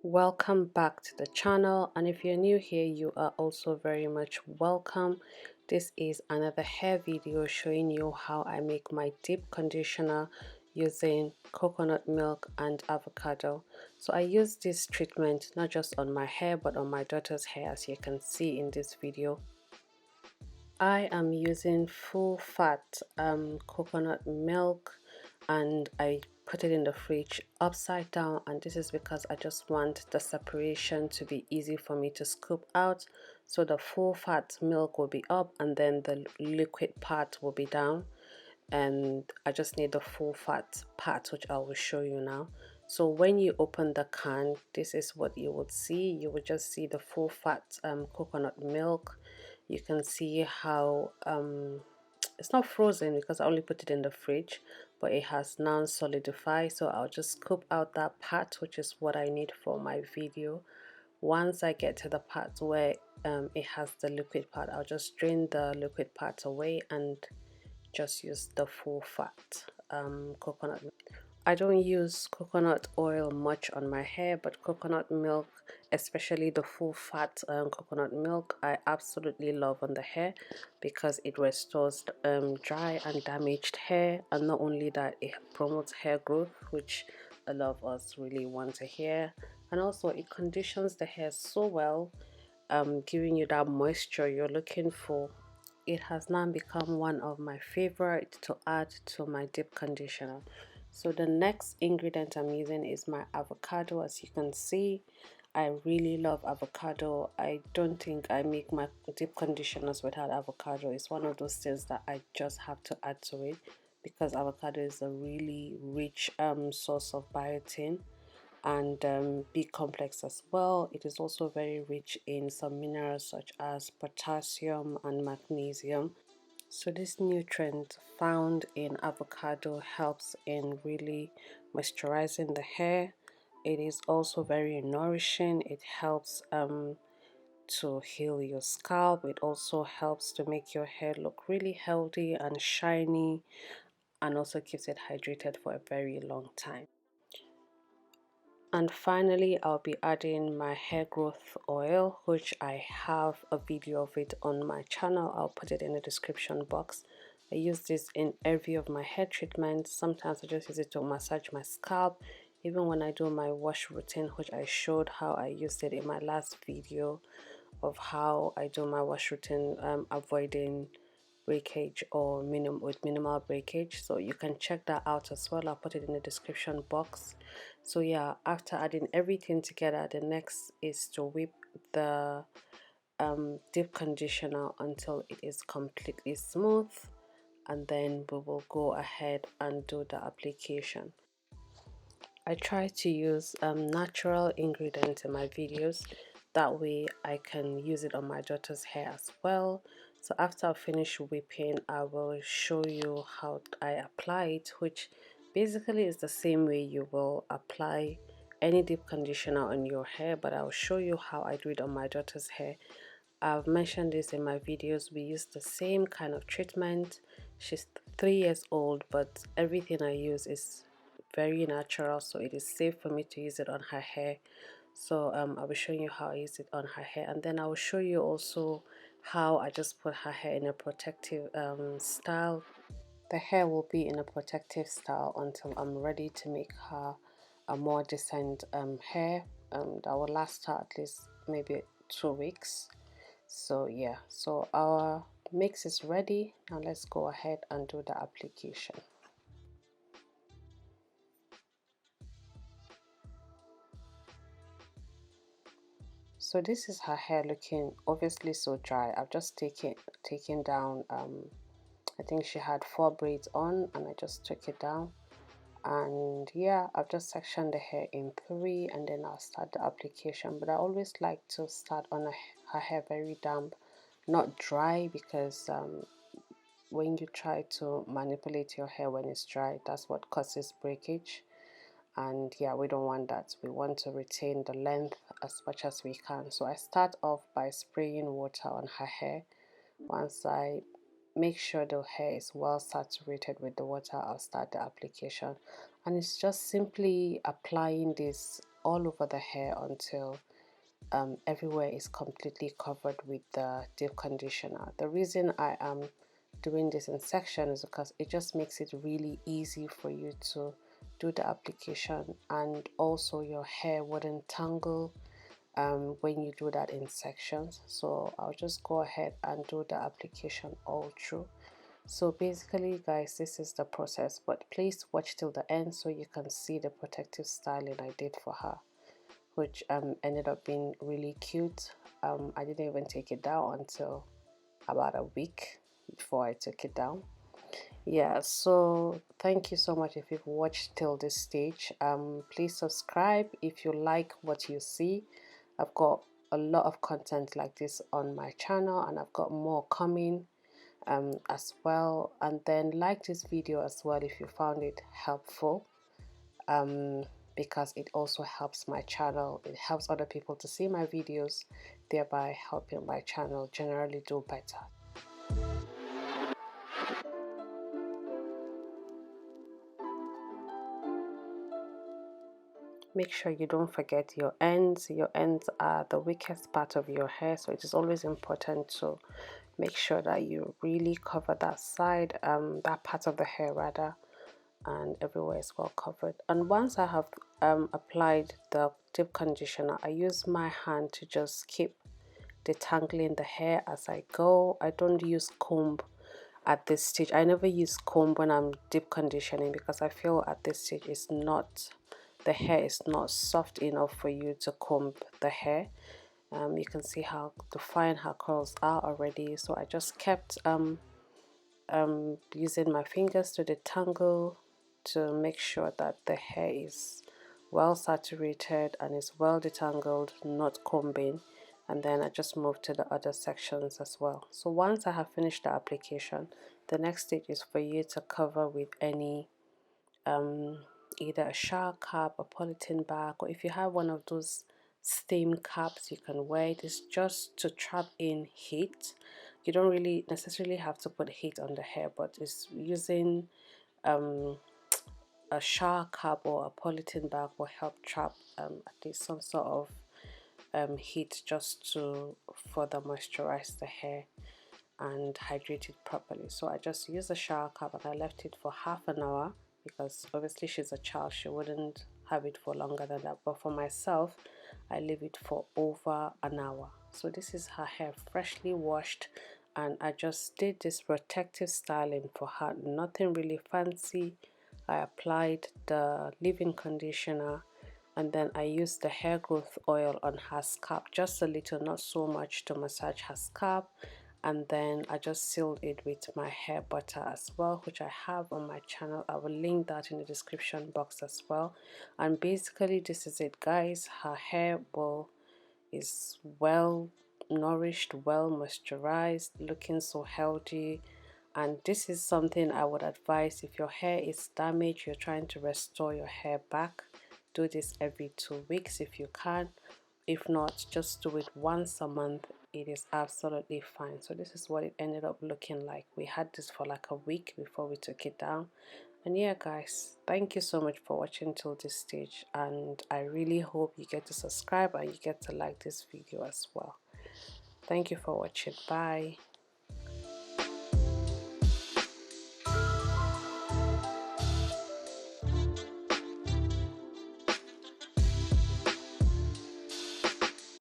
Welcome back to the channel, and if you're new here, you are also very much welcome. This is another hair video showing you how I make my deep conditioner using coconut milk and avocado. So I use this treatment not just on my hair but on my daughter's hair, as you can see in this video. I am using full fat coconut milk, and I put it in the fridge upside down, and this is because I just want the separation to be easy for me to scoop out. So the full fat milk will be up and then the liquid part will be down, and I just need the full fat part, which I will show you now. So when you open the can, this is what you would see. You would just see the full fat coconut milk. You can see how it's not frozen because I only put it in the fridge, but it has now solidified. So I'll just scoop out that part, which is what I need for my video. Once I get to the part where it has the liquid part, I'll just drain the liquid part away and just use the full fat coconut. I don't use coconut oil much on my hair, but coconut milk, especially the full fat coconut milk, I absolutely love on the hair because it restores dry and damaged hair, and not only that, it promotes hair growth, which a lot of us really want to hear, and also it conditions the hair so well, giving you that moisture you're looking for. It has now become one of my favorite to add to my deep conditioner. So the next ingredient I'm using is my avocado. As you can see, I really love avocado. I don't think I make my deep conditioners without avocado. It's one of those things that I just have to add to it because avocado is a really rich source of biotin and B complex as well. It is also very rich in some minerals such as potassium and magnesium. So this nutrient found in avocado helps in really moisturizing the hair. It is also very nourishing. It helps to heal your scalp. It also helps to make your hair look really healthy and shiny, and also keeps it hydrated for a very long time. And finally, I'll be adding my hair growth oil, which I have a video of it on my channel. I'll put it in the description box. I use this in every of my hair treatments. Sometimes I just use it to massage my scalp. Even when I do my wash routine, which I showed how I used it in my last video of how I do my wash routine, avoiding breakage or minimal breakage, so you can check that out as well. I'll put it in the description box. So yeah, after adding everything together, the next is to whip the deep conditioner until it is completely smooth, and then we will go ahead and do the application. I try to use natural ingredients in my videos, that way I can use it on my daughter's hair as well. So after I finish whipping, I will show you how I apply it, which basically is the same way you will apply any deep conditioner on your hair, but I'll show you how I do it on my daughter's hair. I've mentioned this in my videos. We use the same kind of treatment. She's 3 years old, but everything I use is very natural, so it is safe for me to use it on her hair. So I'll be showing you how I use it on her hair, and then I will show you also how I just put her hair in a protective style. The hair will be in a protective style until I'm ready to make her a more decent hair that will last her at least maybe 2 weeks. So yeah, so our mix is ready. Now let's go ahead and do the application. So this is her hair looking obviously so dry. I've just taken down I think she had 4 braids on, and I just took it down, and yeah, I've just sectioned the hair in 3, and then I'll start the application. But I always like to start on her hair very damp, not dry, because when you try to manipulate your hair when it's dry, that's what causes breakage, and yeah, we don't want that. We want to retain the length as much as we can. So I start off by spraying water on her hair. Once I make sure the hair is well saturated with the water, I'll start the application, and it's just simply applying this all over the hair until everywhere is completely covered with the deep conditioner. The reason I am doing this in sections is because it just makes it really easy for you to do the application, and also your hair wouldn't tangle when you do that in sections. So I'll just go ahead and do the application all through. So basically guys, this is the process, but please watch till the end so you can see the protective styling I did for her, which ended up being really cute. I didn't even take it down until about a week before I took it down. Yeah, so thank you so much if you've watched till this stage. Please subscribe if you like what you see. I've got a lot of content like this on my channel, and I've got more coming as well. And then like this video as well if you found it helpful, because it also helps my channel. It helps other people to see my videos, thereby helping my channel generally do better. Make sure you don't forget your ends. Your ends are the weakest part of your hair, so it is always important to make sure that you really cover that side, that part of the hair rather, and everywhere is well covered. And once I have applied the deep conditioner, I use my hand to just keep detangling the hair as I go. I don't use comb at this stage. I never use comb when I'm deep conditioning because I feel at this stage it's not, the hair is not soft enough for you to comb the hair. You can see how defined her curls are already, so I just kept using my fingers to detangle to make sure that the hair is well saturated and is well detangled, not combing. And then I just moved to the other sections as well. So once I have finished the application, the next stage is for you to cover with any either a shower cap, a polythene bag, or if you have one of those steam caps, you can wear it. It's just to trap in heat. You don't really necessarily have to put heat on the hair, but it's using a shower cap or a polythene bag will help trap at least some sort of heat, just to further moisturize the hair and hydrate it properly. So I just used a shower cap and I left it for half an hour, because obviously she's a child, she wouldn't have it for longer than that, but for myself I leave it for over an hour. So this is her hair freshly washed, and I just did this protective styling for her, nothing really fancy. I applied the leave-in conditioner, and then I used the hair growth oil on her scalp, just a little, not so much, to massage her scalp. And then I just sealed it with my hair butter as well, which I have on my channel. I will link that in the description box as well. And basically this is it guys. Her hair is well nourished, well moisturized, looking so healthy. And this is something I would advise if your hair is damaged, you're trying to restore your hair back. Do this every 2 weeks if you can. If not, just do it once a month. It is absolutely fine. So this is what it ended up looking like. We had this for like a week before we took it down. And yeah guys, thank you so much for watching till this stage, and I really hope you get to subscribe and you get to like this video as well. Thank you for watching. Bye.